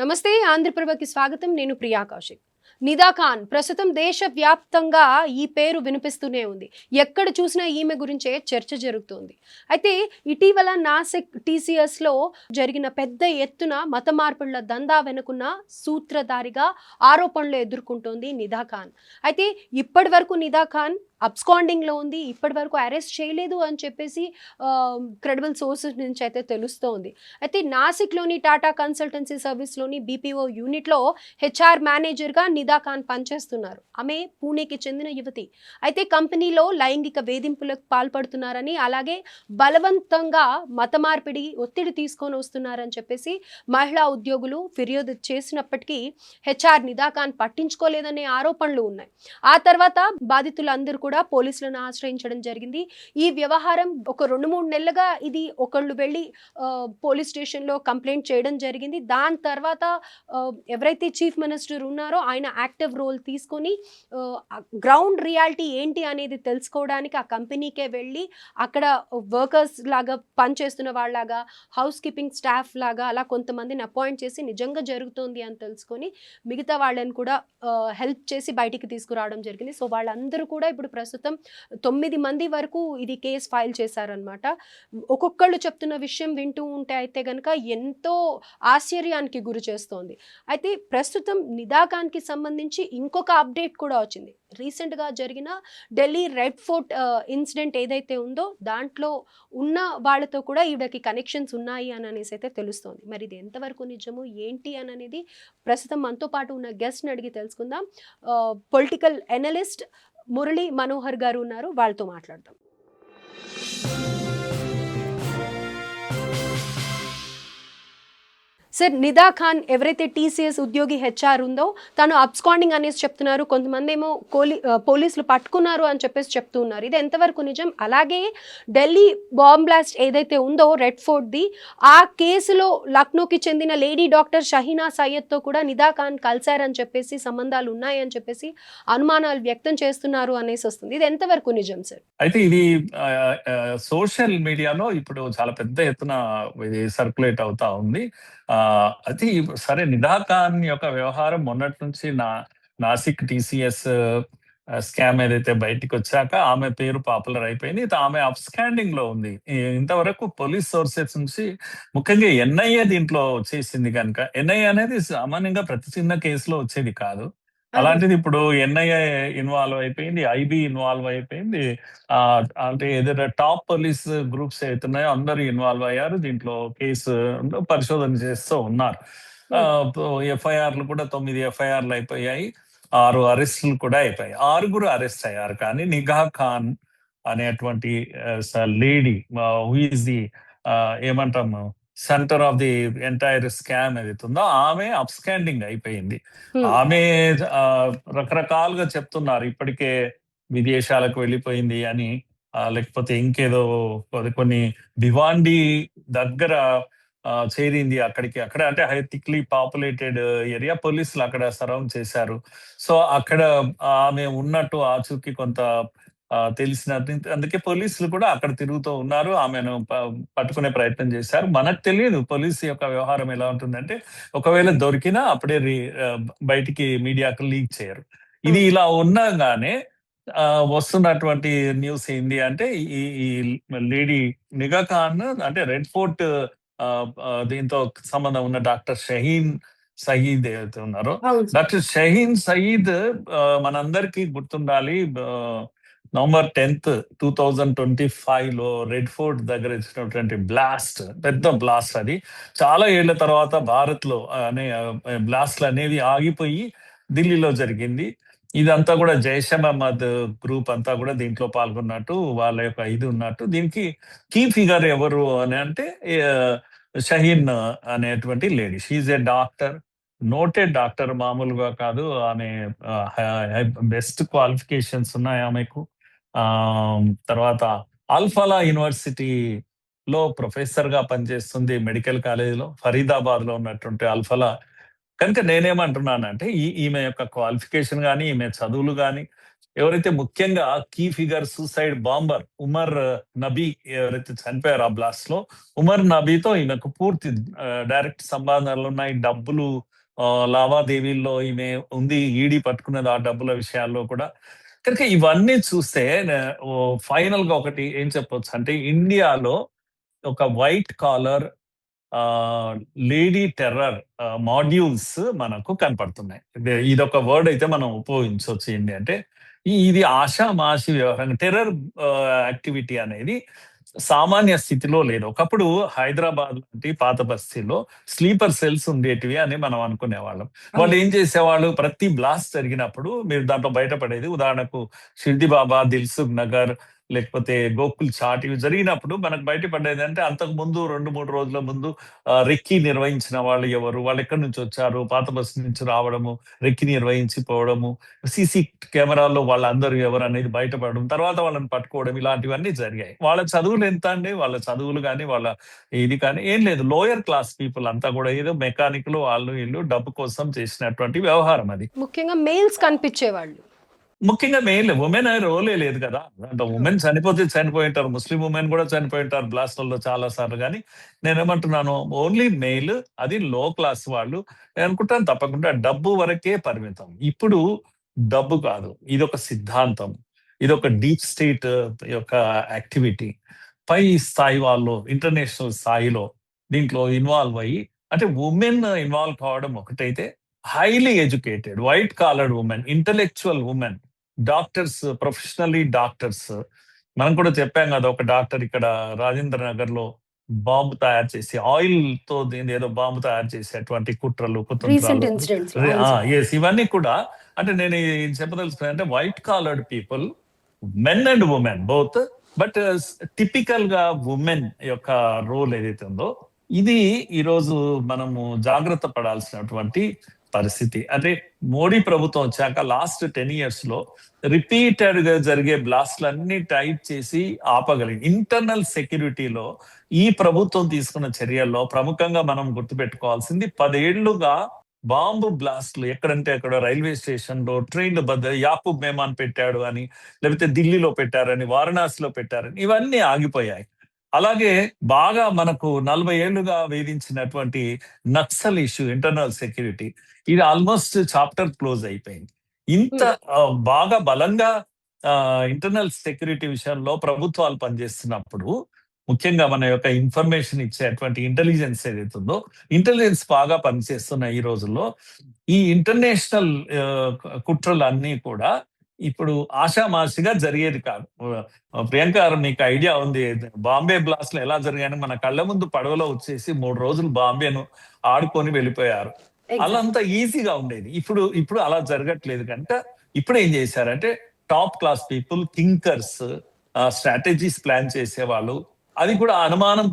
నమస్తే ఆంధ్రప్రభకి స్వాగతం. నేను ప్రియా కౌశిక్. నిదా ఖాన్ ప్రస్తుతం దేశవ్యాప్తంగా ఈ పేరు వినిపిస్తూనే ఉంది. ఎక్కడ చూసినా ఈమె గురించే చర్చ జరుగుతోంది. అయితే ఇటీవల నాసిక్ టీసీఎస్లో జరిగిన పెద్ద ఎత్తున మత మార్పిళ్ల దందా వెనుకున్న సూత్రధారిగా ఆరోపణలు ఎదుర్కొంటోంది నిదా ఖాన్. అయితే ఇప్పటి వరకు నిదా ఖాన్ అబ్స్కాండింగ్లో ఉంది. ఇప్పటి వరకు అరెస్ట్ చేయలేదు అని చెప్పేసి క్రెడిబుల్ సోర్సెస్ నుంచి అయితే తెలుస్తోంది. అయితే నాసిక్లోని టాటా కన్సల్టెన్సీ సర్వీస్లోని బీపీఓ యూనిట్లో హెచ్ఆర్ మేనేజర్గా నిదా ఖాన్ పనిచేస్తున్నారు. ఆమె పూణేకి చెందిన యువతి. అయితే కంపెనీలో లైంగిక వేధింపులకు పాల్పడుతున్నారని, అలాగే బలవంతంగా మత మార్పిడి ఒత్తిడి తీసుకొని వస్తున్నారని చెప్పేసి మహిళా ఉద్యోగులు ఫిర్యాదు చేసినప్పటికీ హెచ్ఆర్ నిదా ఖాన్ పట్టించుకోలేదనే ఆరోపణలు ఉన్నాయి. ఆ తర్వాత బాధితులందరూ కూడా పోలీసులను ఆశ్రయించడం జరిగింది. ఈ వ్యవహారం ఒక 2-3 నెలలుగా ఇది ఒకళ్ళు వెళ్ళి పోలీస్ స్టేషన్లో కంప్లైంట్ చేయడం జరిగింది. దాని తర్వాత ఎవరైతే చీఫ్ మినిస్టర్ ఉన్నారో ఆయన యాక్టివ్ రోల్ తీసుకొని గ్రౌండ్ రియాలిటీ ఏంటి అనేది తెలుసుకోవడానికి ఆ కంపెనీకే వెళ్ళి అక్కడ వర్కర్స్ లాగా పనిచేస్తున్న వాళ్ళలాగా, హౌస్ కీపింగ్ స్టాఫ్ లాగా అలా కొంతమందిని అపాయింట్ చేసి నిజంగా జరుగుతోంది అని తెలుసుకొని మిగతా వాళ్ళని కూడా హెల్ప్ చేసి బయటికి తీసుకురావడం జరిగింది. సో వాళ్ళందరూ కూడా ఇప్పుడు ప్రస్తుతం 9 మంది వరకు ఇది కేసు ఫైల్ చేశారనమాట. ఒక్కొక్కళ్ళు చెప్తున్న విషయం వింటూ ఉంటే అయితే కనుక ఎంతో ఆశ్చర్యానికి గురి చేస్తోంది. అయితే ప్రస్తుతం నిదా ఖాన్కి సంబంధించి ఇంకొక అప్డేట్ కూడా వచ్చింది. రీసెంట్గా జరిగిన ఢిల్లీ రెడ్ ఫోర్ట్ ఇన్సిడెంట్ ఏదైతే ఉందో దాంట్లో ఉన్న వాళ్ళతో కూడా ఈవిడకి కనెక్షన్స్ ఉన్నాయి అని అనేసి అయితే తెలుస్తోంది. మరి ఇది ఎంతవరకు నిజము ఏంటి అని అనేది ప్రస్తుతం మనతో పాటు ఉన్న గెస్ట్ని అడిగి తెలుసుకుందాం. పొలిటికల్ ఎనలిస్ట్ మురళీ మనోహర్ గారు ఉన్నారు, వాళ్ళతో మాట్లాడదాం. సార్, నిదా ఖాన్ ఎవరైతే టీసీఎస్ ఉద్యోగి హెచ్ఆర్ ఉందో తను అబ్స్కాండింగ్ అనేసి చెప్తున్నారు. కొంతమంది ఏమో పోలీసులు పట్టుకున్నారు అని చెప్పేసి చెప్తున్నారు. ఇది ఎంతవరకు నిజం? అలాగే ఢిల్లీ బాంబ్ బ్లాస్ట్ ఏదైతే ఉందో రెడ్ ఫోర్ట్ది, ఆ కేసులో లక్నోకి చెందిన లేడీ డాక్టర్ షహీనా సయ్యద్తో కూడా నిదా ఖాన్ కలిశారని చెప్పేసి, సంబంధాలు ఉన్నాయని చెప్పేసి అనుమానాలు వ్యక్తం చేస్తున్నారు అనేసి వస్తుంది. ఇది ఎంతవరకు నిజం సార్? అయితే ఇది సోషల్ మీడియాలో ఇప్పుడు చాలా పెద్ద ఎత్తున ఇది సర్క్యులేట్ అవుతా ఉంది. అది సరే, నిదా ఖాన్ యొక్క వ్యవహారం మొన్నటి నుంచి నాసిక్ టీసీఎస్ స్కామ్ ఏదైతే బయటికి వచ్చాక ఆమె పేరు పాపులర్ అయిపోయింది. ఆమె అప్స్కాండింగ్ లో ఉంది. ఇంతవరకు పోలీస్ సోర్సెస్ నుంచి ముఖ్యంగా ఎన్ఐఏ దీంట్లో వచ్చేసింది కనుక, ఎన్ఐఏ అనేది సామాన్యంగా ప్రతి చిన్న కేసులో వచ్చేది కాదు. అలాంటిది ఇప్పుడు ఎన్ఐఏ ఇన్వాల్వ్ అయిపోయింది, ఐబీ ఇన్వాల్వ్ అయిపోయింది. అంటే ఏదైనా టాప్ పోలీస్ గ్రూప్స్ అవుతున్నాయో అందరూ ఇన్వాల్వ్ అయ్యారు దీంట్లో. కేసు పరిశోధన చేస్తూ ఉన్నారు. ఎఫ్ఐఆర్లు కూడా 9 ఎఫ్ఐఆర్లు అయిపోయాయి. 6 అరెస్టులు కూడా అయిపోయాయి. 6గురు అరెస్ట్ అయ్యారు. కానీ నిగా ఖాన్ అనేటువంటి లేడీ హూ ఈస్ ది ఏమంటాము centre of the entire scam ఏదైతుందో ఆమె అప్స్కాండింగ్ అయిపోయింది. ఆమె రకరకాలుగా చెప్తున్నారు. ఇప్పటికే విదేశాలకు వెళ్ళిపోయింది అని, లేకపోతే ఇంకేదో కొన్ని భివాండి దగ్గర చేరింది. అక్కడ అంటే థిక్లీ పాపులేటెడ్ ఏరియా. పోలీసులు అక్కడ సరౌండ్ చేశారు. సో అక్కడ ఆమె ఉన్నట్టు ఆచూకీ కొంత తెలిసినట్టు, అందుకే పోలీసులు కూడా అక్కడ తిరుగుతూ ఉన్నారు. ఆమెను పట్టుకునే ప్రయత్నం చేశారు. మనకు తెలియదు పోలీసు యొక్క వ్యవహారం ఎలా ఉంటుందంటే, ఒకవేళ దొరికినా అప్పుడే బయటికి మీడియాకు లీక్ చేయరు. ఇది ఇలా ఉండగానే వస్తున్నటువంటి న్యూస్ ఏంటి అంటే, ఈ లేడీ నిగా ఖాన్ అంటే రెడ్ ఫోర్ట్ దీంతో సంబంధం ఉన్న డాక్టర్ షహీన్ సయీద్ ఏదైతే ఉన్నారో, డాక్టర్ షహీన్ సయీద్ మనందరికీ గుర్తుండాలి. నవంబర్ 10th 2025 లో రెడ్ ఫోర్ట్ దగ్గర ఇచ్చినటువంటి బ్లాస్ట్, పెద్ద బ్లాస్ట్. అది చాలా ఏళ్ల తర్వాత భారత్ లో అనే బ్లాస్ట్లు అనేవి ఆగిపోయి ఢిల్లీలో జరిగింది. ఇదంతా కూడా జైషే మహమ్మద్ గ్రూప్ అంతా కూడా దీంట్లో పాల్గొన్నట్టు, వాళ్ళ యొక్క ఇది ఉన్నట్టు. దీనికి కీ ఫిగర్ ఎవరు అని అంటే షహీన్ అనేటువంటి lady. She a doctor, noted doctor, మామూలుగా కాదు. ఆమె బెస్ట్ క్వాలిఫికేషన్స్ ఉన్నాయి ఆమెకు. తర్వాత అల్ఫలా యూనివర్సిటీలో ప్రొఫెసర్ గా పనిచేస్తుంది, మెడికల్ కాలేజీలో, ఫరీదాబాద్ లో ఉన్నటువంటి అల్ఫలా. కనుక నేనేమంటున్నానంటే ఈమె యొక్క క్వాలిఫికేషన్ కానీ, ఈమె చదువులు కానీ ఎవరైతే ముఖ్యంగా key figure suicide bomber Umar Nabi ఎవరైతే చనిపోయారో ఆ బ్లాస్ట్ లో, ఉమర్ నబీతో ఈమెకు పూర్తి డైరెక్ట్ సంబంధాలు ఉన్నాయి. డబ్బులు లావాదేవీల్లో ఈమె ఉంది, ఈడీ పట్టుకున్నది ఆ డబ్బుల విషయాల్లో కూడా. కనుక ఇవన్నీ చూస్తే ఫైనల్ గా ఒకటి ఏం చెప్పొచ్చు అంటే, ఇండియాలో ఒక white collar lady terror modules మనకు కనపడుతున్నాయి. ఇదొక వర్డ్ అయితే మనం ఉపయోగించవచ్చు. ఏంటి అంటే, ఇది ఆషామాషి వ్యవహారం. టెర్రర్ యాక్టివిటీ అనేది సామాన్య స్థితిలో లేదు. ఒకప్పుడు హైదరాబాద్ లాంటి పాత బస్తీలో స్లీపర్ సెల్స్ ఉండేటివి అని మనం అనుకునేవాళ్ళం. వాళ్ళు అవును. ఏం చేసేవాళ్ళు, ప్రతి బ్లాస్ట్ జరిగినప్పుడు మీరు దాంట్లో బయటపడేది. ఉదాహరణకు షిర్డి బాబా, దిల్సుఖ్ నగర్, లేకపోతే గోకుల్ చాట్ ఇవి జరిగినప్పుడు మనకు బయటపడేది అంటే, అంతకు ముందు 2-3 రోజుల ముందు రెక్కి నిర్వహించిన వాళ్ళు ఎవరు, వాళ్ళు ఎక్కడి నుంచి వచ్చారు, పాత బస్సు నుంచి రావడము, రెక్కి నిర్వహించి పోవడము, సీసీ కెమెరాల్లో వాళ్ళందరూ ఎవరు అనేది బయటపడడం, తర్వాత వాళ్ళని పట్టుకోవడం, ఇలాంటివన్నీ జరిగాయి. వాళ్ళ చదువులు ఎంత అండి, వాళ్ళ చదువులు కానీ వాళ్ళ ఇది కానీ ఏం లేదు. లోయర్ క్లాస్ పీపుల్ అంతా కూడా ఏదో మెకానిక్లు వాళ్ళు వీళ్ళు డబ్బు కోసం చేసినటువంటి వ్యవహారం అది. ముఖ్యంగా మెయిల్స్ కనిపించేవాళ్ళు. ముఖ్యంగా మెయిల్, ఉమెన్ అనే రోలే లేదు కదా. అంటే ఉమెన్ చనిపోతే చనిపోయి ఉంటారు, ముస్లిం ఉమెన్ కూడా చనిపోయి ఉంటారు బ్లాస్ట్లలో చాలా సార్లు. కానీ నేనేమంటున్నాను, ఓన్లీ మెయిల్, అది లో క్లాస్ వాళ్ళు. నేను అనుకుంటాను తప్పకుండా డబ్బు వరకే పరిమితం. ఇప్పుడు డబ్బు కాదు, ఇదొక సిద్ధాంతం, ఇదొక డీప్ స్టేట్ యొక్క యాక్టివిటీ. పై స్థాయి వాళ్ళు ఇంటర్నేషనల్ స్థాయిలో దీంట్లో ఇన్వాల్వ్ అయ్యి, అంటే ఉమెన్ ఇన్వాల్వ్ కావడం ఒకటైతే, highly educated white collared women, intellectual women, doctors, professionally doctors. మనం కూడా చెప్పాం కదా, ఒక డాక్టర్ ఇక్కడ రాజేంద్ర నగర్ లో బాంబు తయారు చేసి, ఆయిల్ తో దీని ఏదో బాంబు తయారు చేసేటువంటి కుట్రలు రీసెంట్ కుతంత్రాలు. ఇన్సిడెంట్స్. అవును సార్. ఇవన్నీ కూడా, అంటే నేను చెప్పదలుచుకున్నా అంటే, white collared people, men and women both, but typical గా ఉమెన్ యొక్క రోల్ ఏదైతే ఉందో, ఇది ఈరోజు మనము జాగ్రత్త పడాల్సినటువంటి పరిస్థితి. అంటే మోడీ ప్రభుత్వం వచ్చాక లాస్ట్ 10 years లో రిపీటెడ్ గా జరిగే బ్లాస్ట్లన్నీ టైప్ చేసి ఆపగలిగింది. ఇంటర్నల్ సెక్యూరిటీలో ఈ ప్రభుత్వం తీసుకున్న చర్యల్లో ప్రముఖంగా మనం గుర్తుపెట్టుకోవాల్సింది, 10 ఏళ్లుగా బాంబు బ్లాస్ట్లు ఎక్కడంటే అక్కడ, రైల్వే స్టేషన్ లో, ట్రైన్ల యాకూబ్ మెహమాన్ పెట్టాడు అని, లేకపోతే ఢిల్లీలో పెట్టారని, వారణాసిలో పెట్టారని, ఇవన్నీ ఆగిపోయాయి. అలాగే బాగా మనకు 40 ఏళ్లుగా వేధించినటువంటి నక్సల్ ఇష్యూ, ఇంటర్నల్ సెక్యూరిటీ, ఇది ఆల్మోస్ట్ చాప్టర్ క్లోజ్ అయిపోయింది. ఇంత బాగా బలంగా ఇంటర్నల్ సెక్యూరిటీ విషయంలో ప్రభుత్వాలు పనిచేస్తున్నప్పుడు, ముఖ్యంగా మన యొక్క ఇన్ఫర్మేషన్ ఇచ్చేటువంటి ఇంటెలిజెన్స్ ఏదైతే ఉందో, ఇంటెలిజెన్స్ బాగా పనిచేస్తున్న ఈ రోజుల్లో, ఈ ఇంటర్నేషనల్ కుట్రలు అన్నీ కూడా ఇప్పుడు ఆషామాషిగా జరిగేది కాదు. ప్రియాంక గారు, మీకు ఐడియా ఉంది, బాంబే బ్లాస్ట్లు ఎలా జరిగాయని మన కళ్ళ ముందు పడవలో వచ్చేసి 3 రోజులు బాంబేను ఆడుకొని వెళ్ళిపోయారు. అలా ఎగ్జాక్ట్. అంత ఈజీగా ఉండేది. ఇప్పుడు ఇప్పుడు అలా జరగట్లేదు కనుక, ఇప్పుడు ఏం చేశారంటే, top class people, thinkers, strategies plan చేసేవాళ్ళు, అది కూడా అనుమానం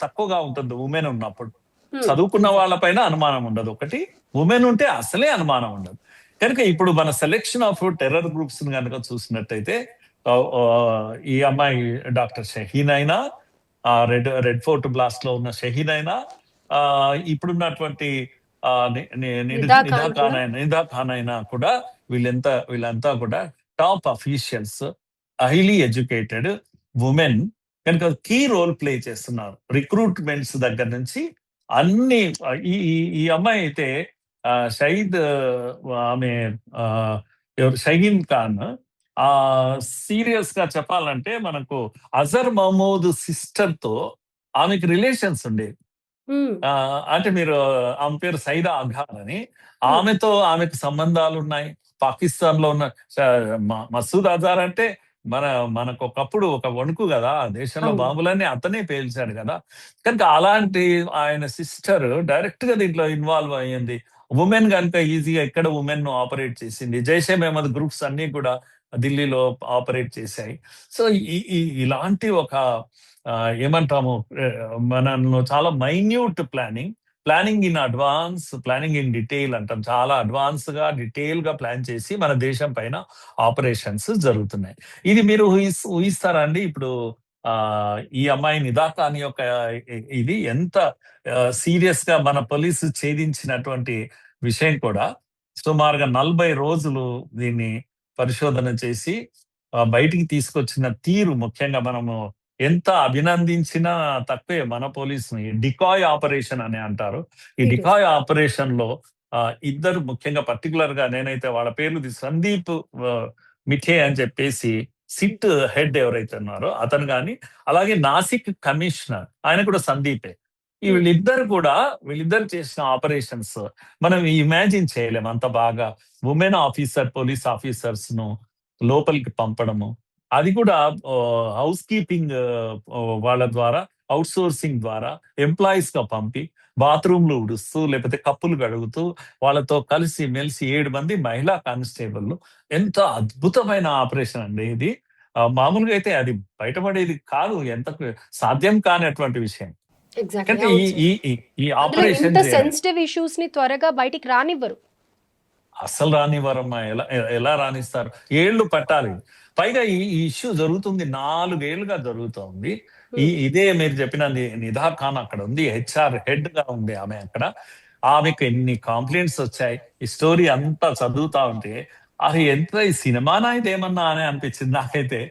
తక్కువగా ఉంటుంది ఉమెన్ ఉన్నప్పుడు. చదువుకున్న వాళ్ళపైన అనుమానం ఉండదు ఒకటి, ఉమెన్ ఉంటే అసలే అనుమానం ఉండదు. కనుక ఇప్పుడు మన సెలెక్షన్ ఆఫ్ టెర్రర్ గ్రూప్స్ కనుక చూసినట్టయితే, ఈ అమ్మాయి డాక్టర్ షహీన్ అయినా, రెడ్ ఫోర్ట్ బ్లాస్ట్ లో ఉన్న షహీన్ అయినా, ఇప్పుడున్నటువంటి నిదా ఖాన్ అయినా కూడా, వీళ్ళంతా కూడా top officials, highly educated women కనుక కీ రోల్ ప్లే చేస్తున్నారు. రిక్రూట్మెంట్స్ దగ్గర నుంచి అన్ని. ఈ ఈ అమ్మాయి అయితే షహీద్, ఆమె ఎవరు, షహీన్ ఖాన్, సీరియస్ గా చెప్పాలంటే మనకు అజర్ మహమూద్ సిస్టర్ తో ఆమెకి రిలేషన్స్ ఉండేవి. అంటే మీరు, ఆమె పేరు సైదా అఘార్ అని, ఆమెకు సంబంధాలు ఉన్నాయి. పాకిస్తాన్ లో ఉన్న మసూద్ అజార్ అంటే మనకు ఒకప్పుడు ఒక వణుకు కదా, దేశంలో అవును. బాంబులన్నీ అతనే పేల్చాడు కదా. కనుక అలాంటి ఆయన సిస్టర్ డైరెక్ట్ గా దీంట్లో ఇన్వాల్వ్ అయ్యింది. ఉమెన్ కనుక ఈజీగా ఎక్కడ ఉమెన్ ఆపరేట్ చేసింది. జైషే మహమ్మద్ గ్రూప్స్ అన్ని కూడా ఢిల్లీలో ఆపరేట్ చేశాయి. సో ఇలాంటి ఒక ఏమంటాము, మనలో చాలా minute planning in advance, planning in detail అంటాం. చాలా అడ్వాన్స్ గా, డీటెయిల్ గా ప్లాన్ చేసి మన దేశం పైన ఆపరేషన్స్ జరుగుతున్నాయి. ఇది మీరు ఊహిస్తారా అండి? ఇప్పుడు ఈ అమ్మాయి నిదా ఖాన్ యొక్క ఇది ఎంత సీరియస్ గా మన పోలీసు ఛేదించినటువంటి విషయం కూడా, సుమారుగా 40 రోజులు దీన్ని పరిశోధన చేసి బయటికి తీసుకొచ్చిన తీరు ముఖ్యంగా మనము ఎంత అభినందించినా తక్కువే మన పోలీసుని. డికాయ్ ఆపరేషన్ అని అంటారు. ఈ సీరియస్. డికాయ్ ఆపరేషన్ లో ఇద్దరు ముఖ్యంగా పర్టికులర్ గా నేనైతే వాళ్ళ పేర్లు సందీప్ మిఠే అని చెప్పేసి సిట్ హెడ్ ఎవరైతే ఉన్నారో అతను గాని, అలాగే నాసిక్ కమిషనర్ ఆయన కూడా సందీపే. ఈ వీళ్ళిద్దరు చేసిన ఆపరేషన్స్ మనం ఇమాజిన్ చేయలేం. అంత బాగా ఉమెన్ ఆఫీసర్, పోలీస్ ఆఫీసర్స్ ను లోపలికి పంపడము. అది కూడా హౌస్ కీపింగ్ వాళ్ళ ద్వారా, అవుట్ సోర్సింగ్ ద్వారా ఎంప్లాయీస్ గా పంపి బాత్రూమ్లు ఉడుస్తూ లేకపోతే కప్పులు కడుగుతూ వాళ్ళతో కలిసి మెలిసి 7 మంది మహిళా కానిస్టేబుల్. ఎంత అద్భుతమైన ఆపరేషన్ అండి ఇది. మామూలుగా అయితే అది బయటపడేది కాదు. ఎంత సాధ్యం కానటువంటి విషయం. ఎగ్జాక్ట్లీ, అంటే ఈ అవును సార్. ఈ ఈ ఈ అందులో ఆపరేషన్ ఇంత చేయడం సెన్సిటివ్ ఇష్యూస్ ని త్వరగా బయటికి రానివ్వరు. అస్సలు రానివ్వరమ్మా. ఎలా రానిస్తారు? ఏళ్ళు పట్టాలి. పైగా ఈ ఇష్యూ జరుగుతుంది 4 ఏళ్లుగా జరుగుతోంది. ఇదే మీరు చెప్పిన నిధా ఖాన్ అక్కడ ఉంది. హెచ్ఆర్ హెడ్ గా ఉంది ఆమె అక్కడ. ఆమెకు ఎన్ని కంప్లైంట్స్ వచ్చాయి. ఈ స్టోరీ అంతా చదువుతా ఉంటే, అది ఎంత ఈ సినిమానా ఇదేమన్నా అని అనిపించింది నాకైతే.